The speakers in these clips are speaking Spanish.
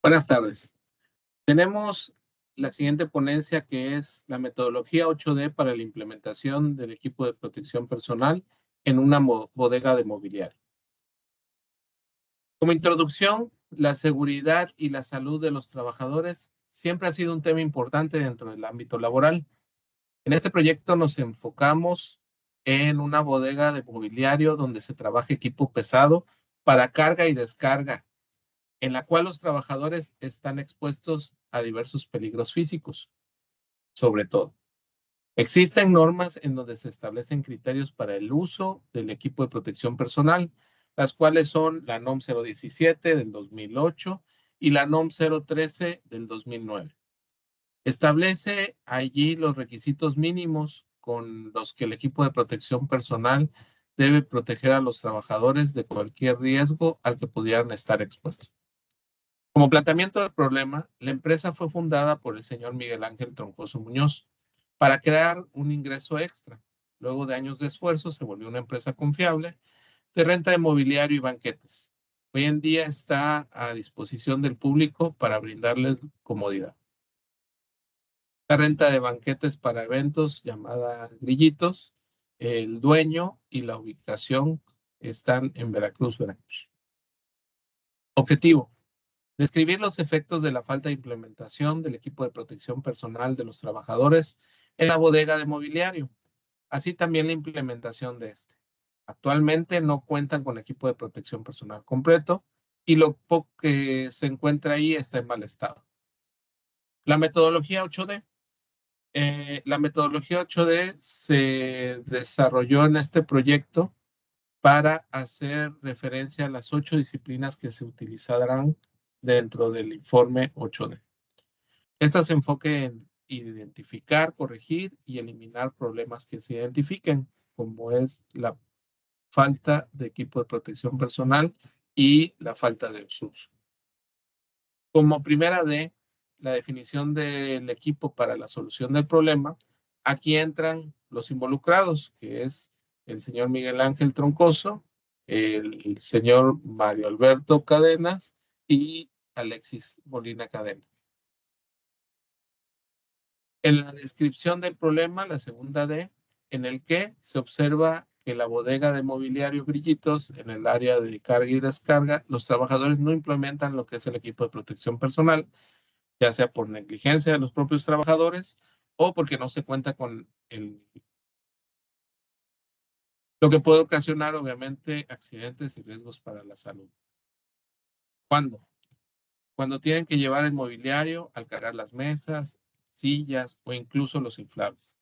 Buenas tardes. Tenemos la siguiente ponencia que es la metodología 8D para la implementación del equipo de protección personal en una bodega de mobiliario. Como introducción, la seguridad y la salud de los trabajadores siempre ha sido un tema importante dentro del ámbito laboral. En este proyecto nos enfocamos en una bodega de mobiliario donde se trabaja equipo pesado para carga y descarga, en la cual los trabajadores están expuestos a diversos peligros físicos, sobre todo. Existen normas en donde se establecen criterios para el uso del equipo de protección personal, las cuales son la NOM 017 del 2008 y la NOM 013 del 2009. Establece allí los requisitos mínimos con los que el equipo de protección personal debe proteger a los trabajadores de cualquier riesgo al que pudieran estar expuestos. Como planteamiento del problema, la empresa fue fundada por el señor Miguel Ángel Troncoso Muñoz para crear un ingreso extra. Luego de años de esfuerzo, se volvió una empresa confiable de renta de mobiliario y banquetes. Hoy en día está a disposición del público para brindarles comodidad. La renta de banquetes para eventos llamada Grillitos, el dueño y la ubicación están en Veracruz, Veracruz. Objetivo: describir los efectos de la falta de implementación del equipo de protección personal de los trabajadores en la bodega de mobiliario, así también la implementación de este. Actualmente no cuentan con equipo de protección personal completo y lo poco que se encuentra ahí está en mal estado. La metodología 8D. La metodología 8D se desarrolló en este proyecto para hacer referencia a las 8 disciplinas que se utilizarán dentro del informe 8D. Esta se enfoca en identificar, corregir y eliminar problemas que se identifiquen, como es la falta de equipo de protección personal y la falta de uso. Como primera D, la definición del equipo para la solución del problema. Aquí entran los involucrados, que es el señor Miguel Ángel Troncoso, el señor Mario Alberto Cadenas y Alexis Molina Cadenas. En la descripción del problema, la segunda D, en el que se observa que la bodega de mobiliario Grillitos, en el área de carga y descarga, los trabajadores no implementan lo que es el equipo de protección personal, ya sea por negligencia de los propios trabajadores o porque no se cuenta con lo que puede ocasionar, obviamente, accidentes y riesgos para la salud. ¿Cuándo? Cuando tienen que llevar el mobiliario al cargar las mesas, sillas o incluso los inflables.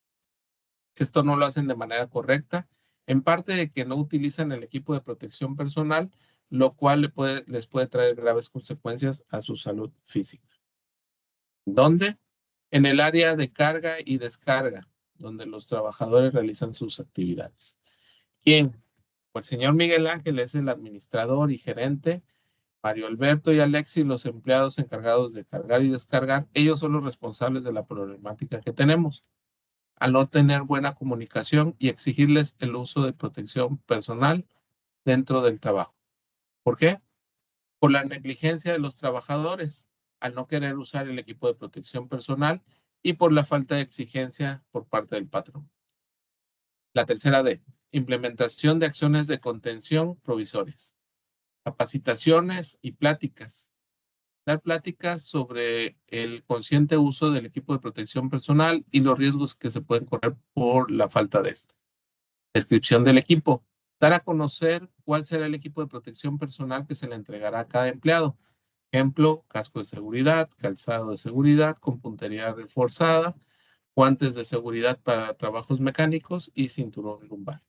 Esto no lo hacen de manera correcta, en parte de que no utilizan el equipo de protección personal, lo cual les puede traer graves consecuencias a su salud física. ¿Dónde? En el área de carga y descarga, donde los trabajadores realizan sus actividades. ¿Quién? Pues el señor Miguel Ángel es el administrador y gerente. Mario Alberto y Alexis, los empleados encargados de cargar y descargar, ellos son los responsables de la problemática que tenemos al no tener buena comunicación y exigirles el uso de protección personal dentro del trabajo. ¿Por qué? Por la negligencia de los trabajadores, al no querer usar el equipo de protección personal y por la falta de exigencia por parte del patrón. La tercera D, implementación de acciones de contención provisorias, capacitaciones y pláticas. Dar pláticas sobre el consciente uso del equipo de protección personal y los riesgos que se pueden correr por la falta de este. Descripción del equipo. Dar a conocer cuál será el equipo de protección personal que se le entregará a cada empleado. Ejemplo, casco de seguridad, calzado de seguridad con puntería reforzada, guantes de seguridad para trabajos mecánicos y cinturón lumbar.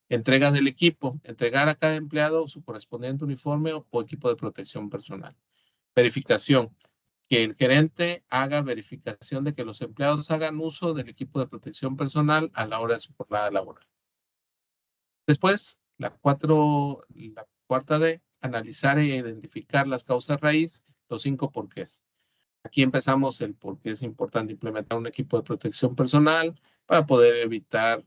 Entrega del equipo. Entregar a cada empleado su correspondiente uniforme o equipo de protección personal. Verificación. Que el gerente haga verificación de que los empleados hagan uso del equipo de protección personal a la hora de su jornada laboral. Después, la cuarta D, analizar e identificar las causas raíz, los 5 porqués. Aquí empezamos el por qué es importante implementar un equipo de protección personal para poder evitar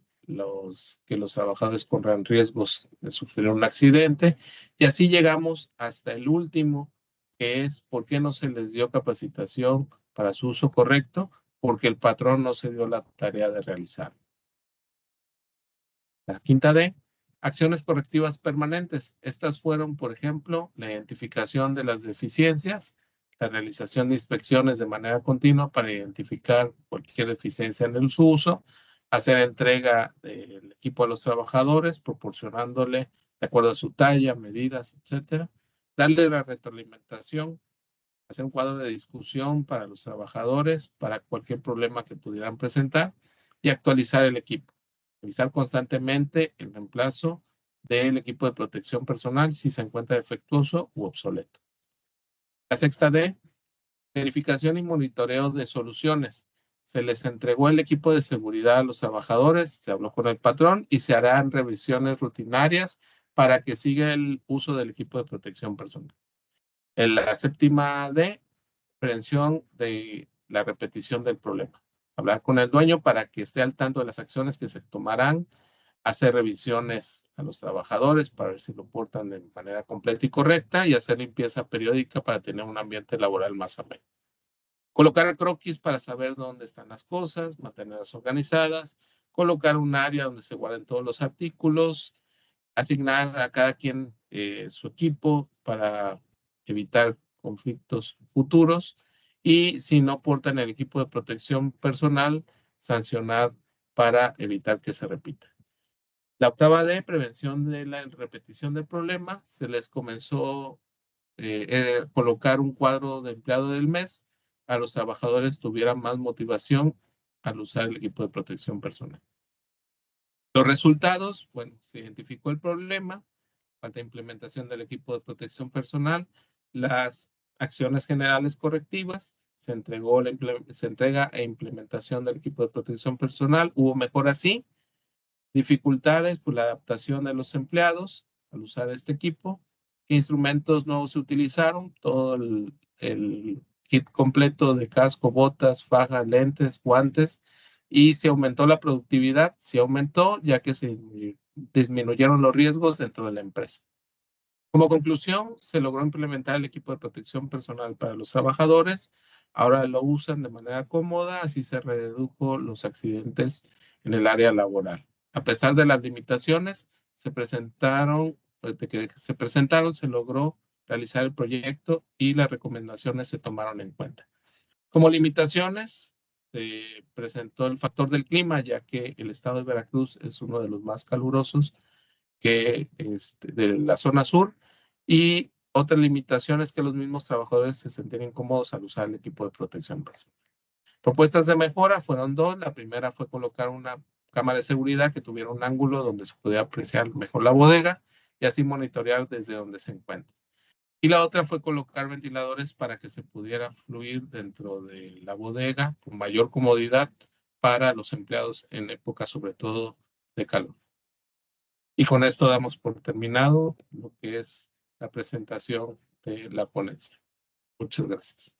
que los trabajadores corran riesgos de sufrir un accidente. Y así llegamos hasta el último, que es ¿por qué no se les dio capacitación para su uso correcto? Porque el patrón no se dio la tarea de realizar. La quinta D, acciones correctivas permanentes. Estas fueron, por ejemplo, la identificación de las deficiencias, la realización de inspecciones de manera continua para identificar cualquier deficiencia en su uso, hacer entrega del equipo a los trabajadores, proporcionándole de acuerdo a su talla, medidas, etcétera, darle la retroalimentación, hacer un cuadro de discusión para los trabajadores, para cualquier problema que pudieran presentar y actualizar el equipo. Revisar constantemente el reemplazo del equipo de protección personal si se encuentra defectuoso u obsoleto. La sexta D, verificación y monitoreo de soluciones. Se les entregó el equipo de seguridad a los trabajadores, se habló con el patrón y se harán revisiones rutinarias para que siga el uso del equipo de protección personal. En la séptima D, prevención de la repetición del problema. Hablar con el dueño para que esté al tanto de las acciones que se tomarán, hacer revisiones a los trabajadores para ver si lo portan de manera completa y correcta y hacer limpieza periódica para tener un ambiente laboral más ameno. Colocar croquis para saber dónde están las cosas, mantenerlas organizadas, colocar un área donde se guarden todos los artículos, asignar a cada quien su equipo para evitar conflictos futuros y si no portan el equipo de protección personal, sancionar para evitar que se repita. La octava D, prevención de la repetición del problema, se les comenzó a colocar un cuadro de empleado del mes, a los trabajadores tuvieran más motivación al usar el equipo de protección personal. Los resultados, bueno, se identificó el problema, falta de implementación del equipo de protección personal, las acciones generales correctivas, se entrega e implementación del equipo de protección personal, hubo mejora sí, dificultades por la adaptación de los empleados al usar este equipo, qué instrumentos nuevos se utilizaron, todo el kit completo de casco, botas, faja, lentes, guantes, y se aumentó la productividad, se aumentó ya que se disminuyeron los riesgos dentro de la empresa. Como conclusión, se logró implementar el equipo de protección personal para los trabajadores. Ahora lo usan de manera cómoda, así se redujo los accidentes en el área laboral. A pesar de las limitaciones, se presentaron, se logró realizar el proyecto y las recomendaciones se tomaron en cuenta. Como limitaciones, se presentó el factor del clima, ya que el estado de Veracruz es uno de los más calurosos de la zona sur, y otra limitación es que los mismos trabajadores se sentían incómodos al usar el equipo de protección personal. Propuestas de mejora fueron dos. La primera fue colocar una cámara de seguridad que tuviera un ángulo donde se pudiera apreciar mejor la bodega y así monitorear desde donde se encuentra. Y la otra fue colocar ventiladores para que se pudiera fluir dentro de la bodega con mayor comodidad para los empleados en época sobre todo de calor. Y con esto damos por terminado lo que es la presentación de la ponencia. Muchas gracias.